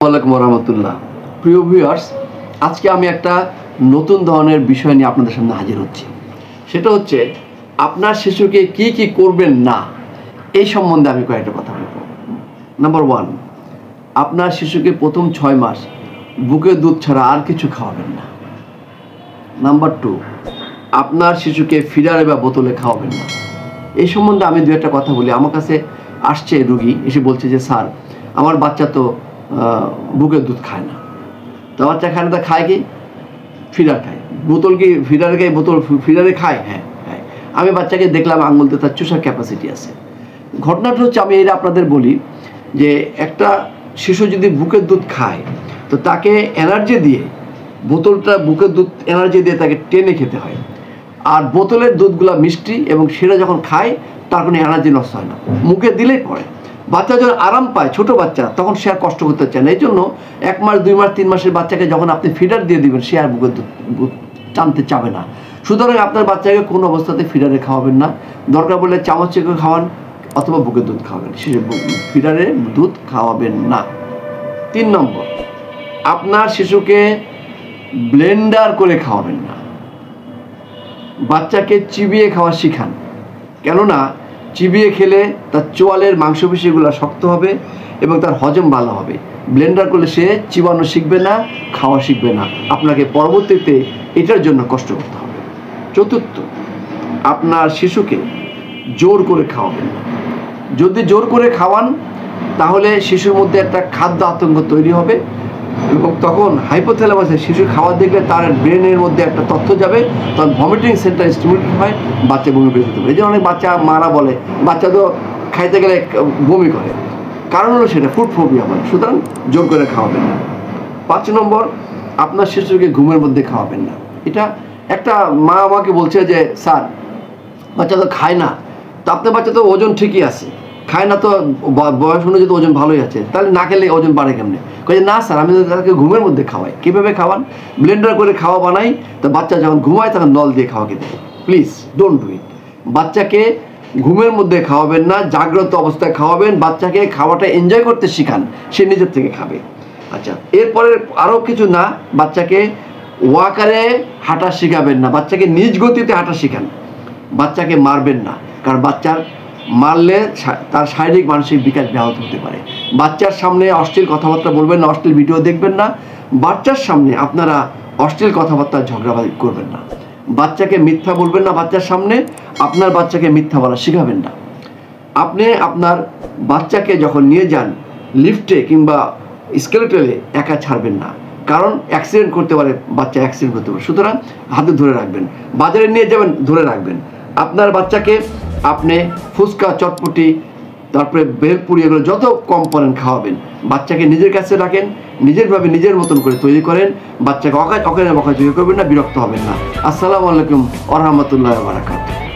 ওয়ালাইকুম রহমতুল্লাহ। প্রিয় ভিউয়ার্স, আজকে আমি একটা নতুন ধরনের বিষয় নিয়ে আপনাদের সামনে হাজির হচ্ছি। সেটা হচ্ছে আপনার শিশুকে কি কি করবেন না, এই সম্বন্ধে আমি কয়েকটা কথা বলব। নাম্বার 1, আপনার শিশুকে প্রথম 6 মাস বুকের দুধ ছাড়া আর কিছু খাওয়াবেন না। নাম্বার 2, আপনার শিশুকে ফিডারে বা বোতলে খাওয়াবেন না। এই সম্বন্ধে আমি দু একটা কথা বলি। আমার কাছে আসছে রুগী, এসে বলছে যে স্যার, আমার বাচ্চা তো বুকের দুধ খায় না। তো বাচ্চা খায় না, তা খায় কি? ফিডার খায়। বোতল কি ফিডারে খায়? বোতল ফিডারে খায়? হ্যাঁ খায়। আমি বাচ্চাকে দেখলাম আঙুলতে তার চুষার ক্যাপাসিটি আছে। ঘটনাটা হচ্ছে, আমি এটা আপনাদের বলি যে একটা শিশু যদি বুকের দুধ খায় তো তাকে এনার্জি দিয়ে, বোতলটা বুকের দুধ এনার্জি দিয়ে তাকে টেনে খেতে হয়। আর বোতলের দুধগুলা মিষ্টি এবং সেটা যখন খায় তার কোনো এনার্জি নষ্ট হয় না, মুখে দিলেই পড়ে। বাচ্চা যখন আরাম পায়, ছোট বাচ্চা, তখন সে আর কষ্ট করতে চায় না। এই জন্য 1 মাস 2 মাস 3 মাসের বাচ্চাকে যখন আপনি ফিডার দিয়ে দিবেন, সে আর বুকের দুধ টানতে চাবে না। সুতরাং আপনার বাচ্চাকে কোনো অবস্থাতে ফিডারে খাওয়াবেন না। দরকার পড়লে চামচ চেকে খাওয়ান অথবা বুকের দুধ খাওয়াবেন, সে ফিডারে দুধ খাওয়াবেন না। 3 নম্বর, আপনার শিশুকে ব্লেন্ডার করে খাওয়াবেন না। বাচ্চাকে চিবিয়ে খাওয়া শিখান, কেননা চিবিয়ে খেলে তার চোয়ালের মাংসপেশিগুলো শক্ত হবে এবং তার হজম ভালো হবে। ব্লেন্ডার করলে সে চিবানো শিখবে না, খাওয়া শিখবে না। আপনাকে পরবর্তীতে এটার জন্য কষ্ট করতে হবে। 4, আপনার শিশুকে জোর করে খাওয়াবেন না। যদি জোর করে খাওয়ান তাহলে শিশুর মধ্যে একটা খাদ্য আতঙ্ক তৈরি হবে এবং তখন হাইপোথ্যালামাসে শিশু খাওয়া দেখলে তার ব্রেনের মধ্যে একটা তথ্য যাবে, তখন ভমিটিং সেন্টার স্টিমুলেট হয়, বাচ্চা বমি পেয়ে যেতে পারে। এই জন্য অনেক বাচ্চা মারা বলে বাচ্চা তো খাইতে গেলে বমি করে, কারণ হলো সেটা ফুড ফোবিয়া বলে। সুতরাং জোর করে খাওয়াবেন না। 5 নম্বর, আপনার শিশুকে ঘুমের মধ্যে খাওয়াবেন না। এটা একটা মা আমাকে বলছে যে স্যার, বাচ্চা তো খায় না, তো আপনার বাচ্চা তো ওজন ঠিকই আছে, খায় না তো বয়স অনুযায়ী তো ওজন ভালোই আছে, তাহলে না খেলে ওজন বাড়ে কেমনে? কয়ে না স্যার, আমি তাকে ঘুমের মধ্যে খাওয়াই। কীভাবে খাওয়ান? ব্লেন্ডার করে খাওয়া বানাই, তো বাচ্চা যখন ঘুমায় তখন নল দিয়ে খাওয়াকে দেয়। Please don't do it. বাচ্চাকে ঘুমের মধ্যে খাওয়াবেন না, জাগ্রত অবস্থায় খাওয়াবেন। বাচ্চাকে খাওয়াটা এনজয় করতে শিখান, সে নিজের থেকে খাবে। আচ্ছা, এরপরে আরও কিছু না, বাচ্চাকে ওয়াকারে হাঁটা শিখাবেন না, বাচ্চাকে নিজ গতিতে হাঁটা শিখান। বাচ্চাকে মারবেন না, কারণ বাচ্চার মারলে তার শারীরিক মানসিক বিকাশ ব্যাহত হতে পারে। বাচ্চার সামনে অশ্লীল কথাবার্তা বলবেন না, অশ্লীল ভিডিও দেখবেন না। বাচ্চার সামনে আপনারা অশ্লীল কথাবার্তা ঝগড়াবাজি করবেন না। বাচ্চাকে মিথ্যা বলবেন না বাচ্চার সামনে, আপনার বাচ্চাকে মিথ্যা বলা শেখাবেন না। আপনি আপনার বাচ্চাকে যখন নিয়ে যান লিফটে কিংবা স্কেলেটরে, একা ছাড়বেন না, কারণ অ্যাক্সিডেন্ট করতে পারে, বাচ্চা অ্যাক্সিডেন্ট করতে পারে। সুতরাং হাতে ধরে রাখবেন। বাজারে নিয়ে যাবেন, ধরে রাখবেন। আপনার বাচ্চাকে আপনি ফুচকা, চটপটি, তারপরে ভেলপুরি, এগুলো যত কম্পোনেন্ট খাওয়াবেন, বাচ্চাকে নিজের কাছে রাখেন, নিজেরভাবে নিজের মতন করে তৈরি করেন। বাচ্চাকে অকাজে বকাজে করবেন না, বিরক্ত হবেন না। আসসালামু আলাইকুম ওয়া রাহমাতুল্লাহি ওয়া বারাকাতুহু।